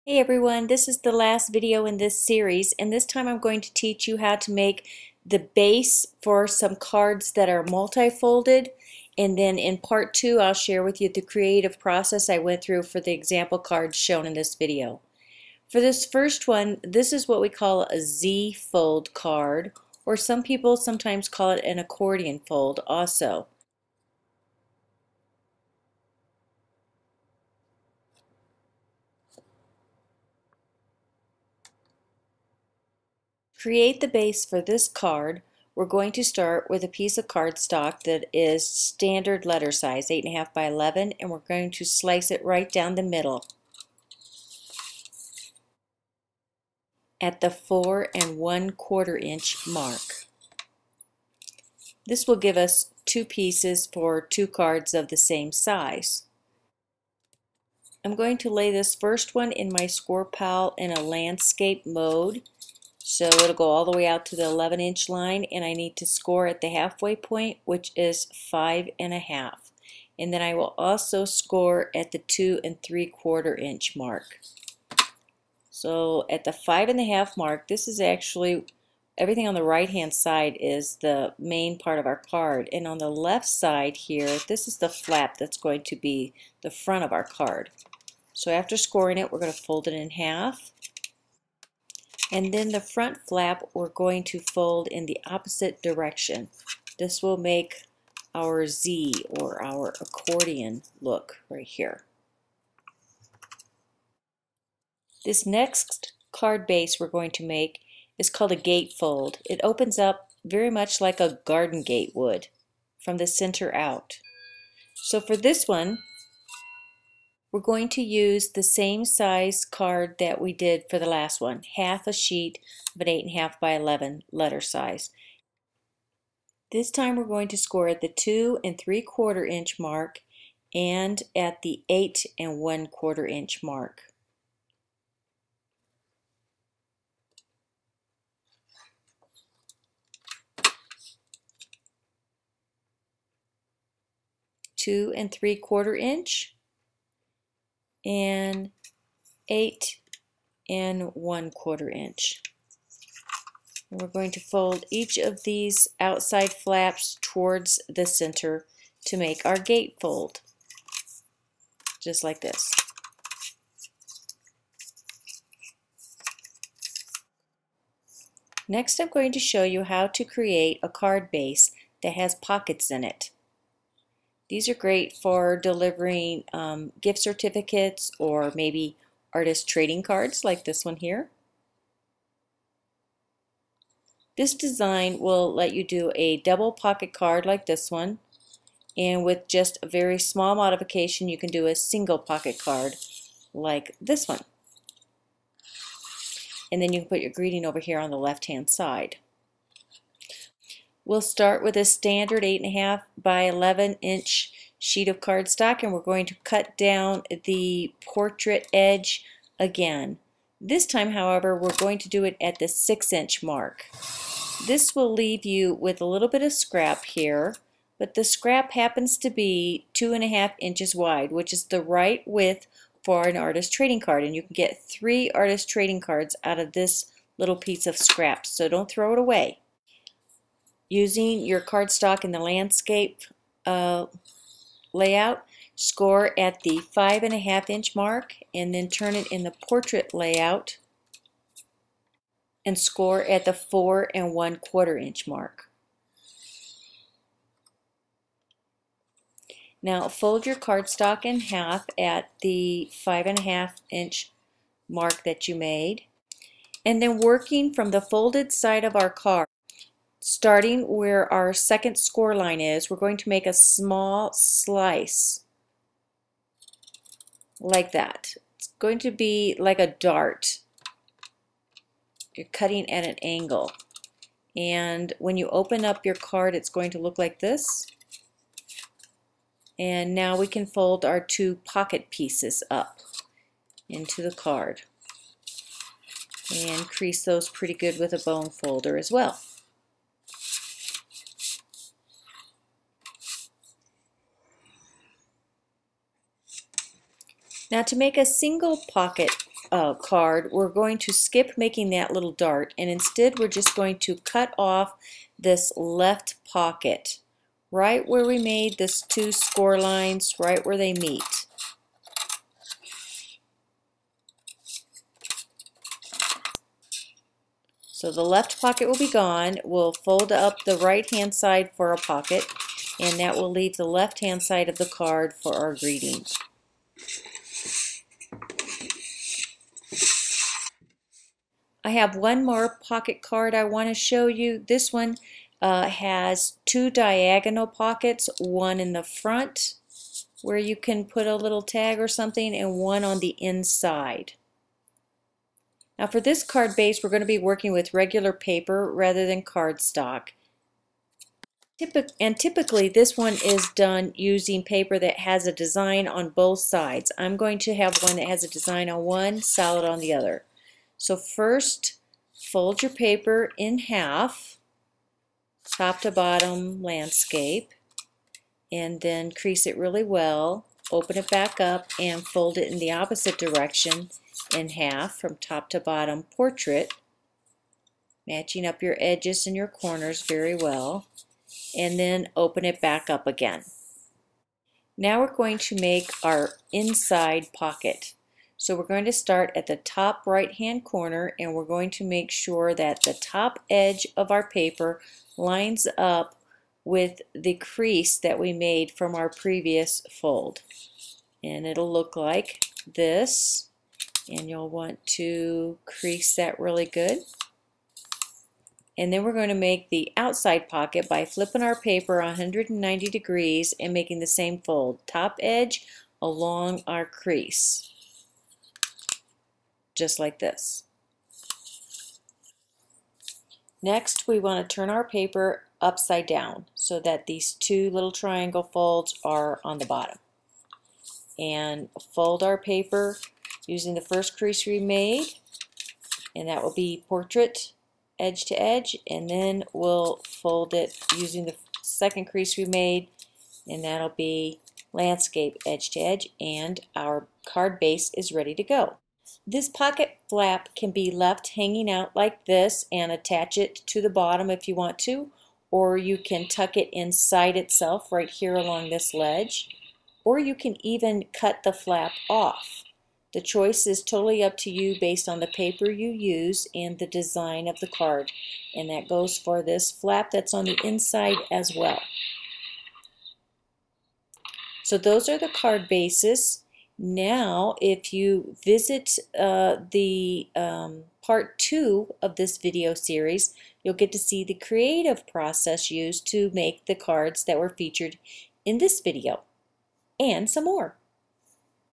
Hey everyone, this is the last video in this series, and this time I'm going to teach you how to make the base for some cards that are multi-folded, and then in part 2 I'll share with you the creative process I went through for the example cards shown in this video. For this first one, this is what we call a Z-fold card, or some people sometimes call it an accordion fold also. Create the base for this card. We're going to start with a piece of cardstock that is standard letter size, 8.5 by 11, and we're going to slice it right down the middle at the 4 1/4 inch mark. This will give us two pieces for two cards of the same size. I'm going to lay this first one in my Score Pal in a landscape mode. So it'll go all the way out to the 11-inch line, and I need to score at the halfway point, which is 5.5. And then I will also score at the 2 3/4 inch mark. So at the 5.5 mark, this is actually everything on the right hand side is the main part of our card, and on the left side here, this is the flap that's going to be the front of our card. So after scoring it, we're going to fold it in half. And then the front flap we're going to fold in the opposite direction. This will make our Z or our accordion look right here. This next card base we're going to make is called a gatefold. It opens up very much like a garden gate would from the center out. So for this one, we're going to use the same size card that we did for the last one, half a sheet of an 8.5 by 11 letter size. This time we're going to score at the 2 3/4 inch mark and at the 8 1/4 inch mark. Two 3/4 inch and 8 1/4 inch. And we're going to fold each of these outside flaps towards the center to make our gatefold, just like this. Next, I'm going to show you how to create a card base that has pockets in it. These are great for delivering gift certificates or maybe artist trading cards like this one here. This design will let you do a double pocket card like this one, and with just a very small modification you can do a single pocket card like this one. And then you can put your greeting over here on the left hand side. We'll start with a standard 8.5 by 11 inch sheet of cardstock, and we're going to cut down the portrait edge again. This time, however, we're going to do it at the 6-inch mark. This will leave you with a little bit of scrap here, but the scrap happens to be 2.5 inches wide, which is the right width for an artist trading card, and you can get 3 artist trading cards out of this little piece of scrap, so don't throw it away. Using your cardstock in the landscape layout, score at the 5.5 inch mark, and then turn it in the portrait layout and score at the 4 1/4 inch mark. Now fold your cardstock in half at the 5.5 inch mark that you made, and then working from the folded side of our card, starting where our second score line is, we're going to make a small slice like that. It's going to be like a dart. You're cutting at an angle, and when you open up your card it's going to look like this. And now we can fold our two pocket pieces up into the card and crease those pretty good with a bone folder as well. Now to make a single pocket card, we're going to skip making that little dart, and instead we're just going to cut off this left pocket right where we made this two score lines, right where they meet. So the left pocket will be gone. We'll fold up the right hand side for a pocket, and that will leave the left hand side of the card for our greeting. I have one more pocket card I want to show you. This one has two diagonal pockets, one in the front where you can put a little tag or something, and one on the inside. Now for this card base, we're going to be working with regular paper rather than cardstock. And typically this one is done using paper that has a design on both sides. I'm going to have one that has a design on one, solid on the other. So first, fold your paper in half, top to bottom landscape, and then crease it really well, open it back up and fold it in the opposite direction in half from top to bottom portrait, matching up your edges and your corners very well, and then open it back up again. Now we're going to make our inside pocket. So we're going to start at the top right hand corner, and we're going to make sure that the top edge of our paper lines up with the crease that we made from our previous fold. And it'll look like this, and you'll want to crease that really good. And then we're going to make the outside pocket by flipping our paper 190 degrees and making the same fold, top edge along our crease, just like this. Next, we want to turn our paper upside down so that these two little triangle folds are on the bottom. And fold our paper using the first crease we made, and that will be portrait edge to edge, and then we'll fold it using the second crease we made, and that'll be landscape edge to edge, and our card base is ready to go. This pocket flap can be left hanging out like this and attach it to the bottom if you want to, or you can tuck it inside itself right here along this ledge, or you can even cut the flap off. The choice is totally up to you based on the paper you use and the design of the card, and that goes for this flap that's on the inside as well. So those are the card bases. Now if you visit the part 2 of this video series, you'll get to see the creative process used to make the cards that were featured in this video, and some more.